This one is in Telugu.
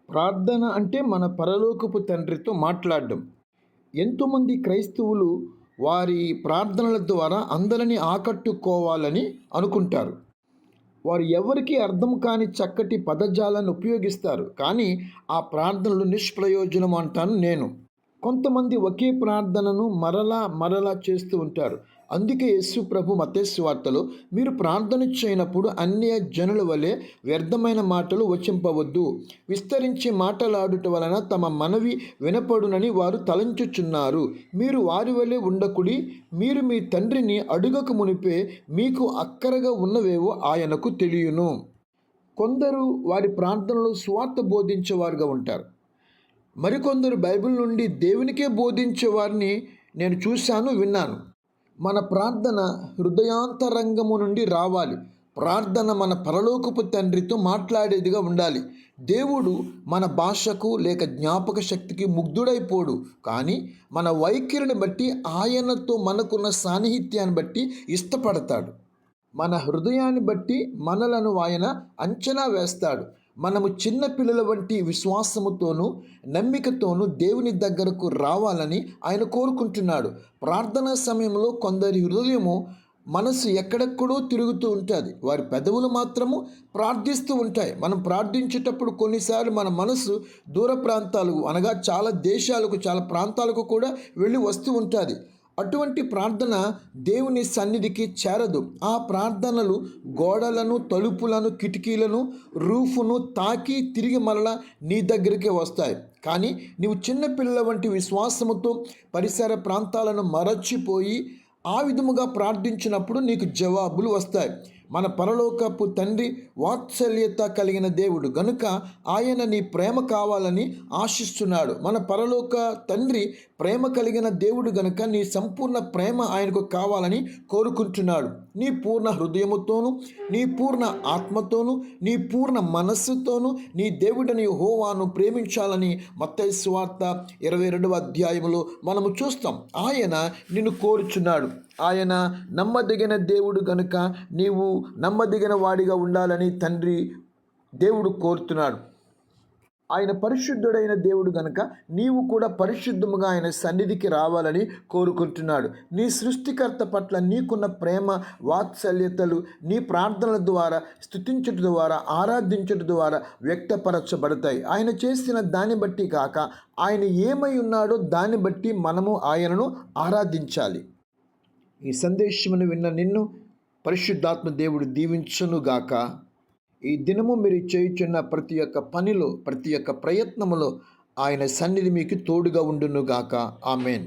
ప్రార్థన అంటే మన పరలోకపు తండ్రితో మాట్లాడడం. ఎంతోమంది క్రైస్తవులు వారి ప్రార్థనల ద్వారా అందరిని ఆకట్టుకోవాలని అనుకుంటారు. వారు ఎవరికీ అర్థం కాని చక్కటి పదజాలాన్ని ఉపయోగిస్తారు. కానీ ఆ ప్రార్థనలు నిష్ప్రయోజనం అంటాను నేను. కొంతమంది ఒకే ప్రార్థనను మరలా మరలా చేస్తూ ఉంటారు. అందుకే యేసు ప్రభు మత్తయి సువార్తలో మీరు ప్రార్థన చేయనప్పుడు అన్య జనుల వలె వ్యర్థమైన మాటలు వచింపవద్దు, విస్తరించి మాటలాడుట వలన తమ మనవి వినపడునని వారు తలంచుచున్నారు. మీరు వారి వలె ఉండకుడి, మీరు మీ తండ్రిని అడుగక మునిపే మీకు అక్కరగా ఉన్నవేవో ఆయనకు తెలియను. కొందరు వారి ప్రార్థనలో సువార్త బోధించేవారుగా ఉంటారు. మరికొందరు బైబిల్ నుండి దేవునికే బోధించే వారిని నేను చూశాను, విన్నాను. మన ప్రార్థన హృదయాంతరంగము నుండి రావాలి. ప్రార్థన మన పరలోకపు తండ్రితో మాట్లాడేదిగా ఉండాలి. దేవుడు మన భాషకు లేక జ్ఞాపక శక్తికి ముగ్ధుడైపోడు. కానీ మన వైఖరిని బట్టి, ఆయనతో మనకున్న సాన్నిహిత్యాన్ని బట్టి ఇష్టపడతాడు. మన హృదయాన్ని బట్టి మనలను ఆయన అంచనా వేస్తాడు. మనము చిన్న పిల్లల వంటి విశ్వాసముతోనూ నమ్మికతోనూ దేవుని దగ్గరకు రావాలని ఆయన కోరుకుంటున్నాడు. ప్రార్థనా సమయంలో కొందరి హృదయము మనసు ఎక్కడెక్కడో తిరుగుతూ ఉంటుంది. వారి పెదవులు మాత్రము ప్రార్థిస్తూ ఉంటాయి. మనం ప్రార్థించేటప్పుడు కొన్నిసార్లు మన మనసు దూర ప్రాంతాలకు, అనగా చాలా దేశాలకు, చాలా ప్రాంతాలకు కూడా వెళ్ళి వస్తూ ఉంటుంది. అటువంటి ప్రార్థన దేవుని సన్నిధికి చేరదు. ఆ ప్రార్థనలు గోడలను, తలుపులను, కిటికీలను, రూఫును తాకి తిరిగి మరలా నీ దగ్గరికే వస్తాయి. కానీ నీవు చిన్నపిల్లల వంటి విశ్వాసముతో పరిసర ప్రాంతాలను మరచిపోయి ఆ విధముగా ప్రార్థించినప్పుడు నీకు జవాబులు వస్తాయి. మన పరలోకపు తండ్రి వాత్సల్యత కలిగిన దేవుడు గనుక ఆయన నీ ప్రేమ కావాలని ఆశిస్తున్నాడు. మన పరలోక తండ్రి ప్రేమ కలిగిన దేవుడు గనుక నీ సంపూర్ణ ప్రేమ ఆయనకు కావాలని కోరుకుంటున్నాడు. నీ పూర్ణ హృదయముతోనూ, నీ పూర్ణ ఆత్మతోనూ, నీ పూర్ణ మనస్సుతోనూ నీ దేవుడిని యెహోవాను ప్రేమించాలని మత్తయి సువార్త 22వ అధ్యాయంలో మనము చూస్తాం. ఆయన నిన్ను కోరుచున్నాడు. ఆయన నమ్మదగిన దేవుడు గనుక నీవు నమ్మదగిన వాడిగా ఉండాలని తండ్రి దేవుడు కోరుతున్నాడు. ఆయన పరిశుద్ధుడైన దేవుడు గనుక నీవు కూడా పరిశుద్ధముగా ఆయన సన్నిధికి రావాలని కోరుకుంటున్నాడు. నీ సృష్టికర్త పట్ల నీకున్న ప్రేమ వాత్సల్యతలు నీ ప్రార్థనల ద్వారా, స్తుతించుట ద్వారా, ఆరాధించుట ద్వారా వ్యక్తపరచబడతాయి. ఆయన చేసిన దాన్ని బట్టి కాక ఆయన ఏమై ఉన్నాడో దాన్ని బట్టి మనము ఆయనను ఆరాధించాలి. ఈ సందేశమును విన్న నిన్ను పరిశుద్ధాత్మ దేవుడు దీవించునుగాక. ఈ దినము మీరు చేయుచున్న ప్రతి ఒక్క పనిలో, ప్రతి ఒక్క ప్రయత్నములో ఆయన సన్నిధి మీకు తోడుగా ఉండునుగాక. ఆమేన్.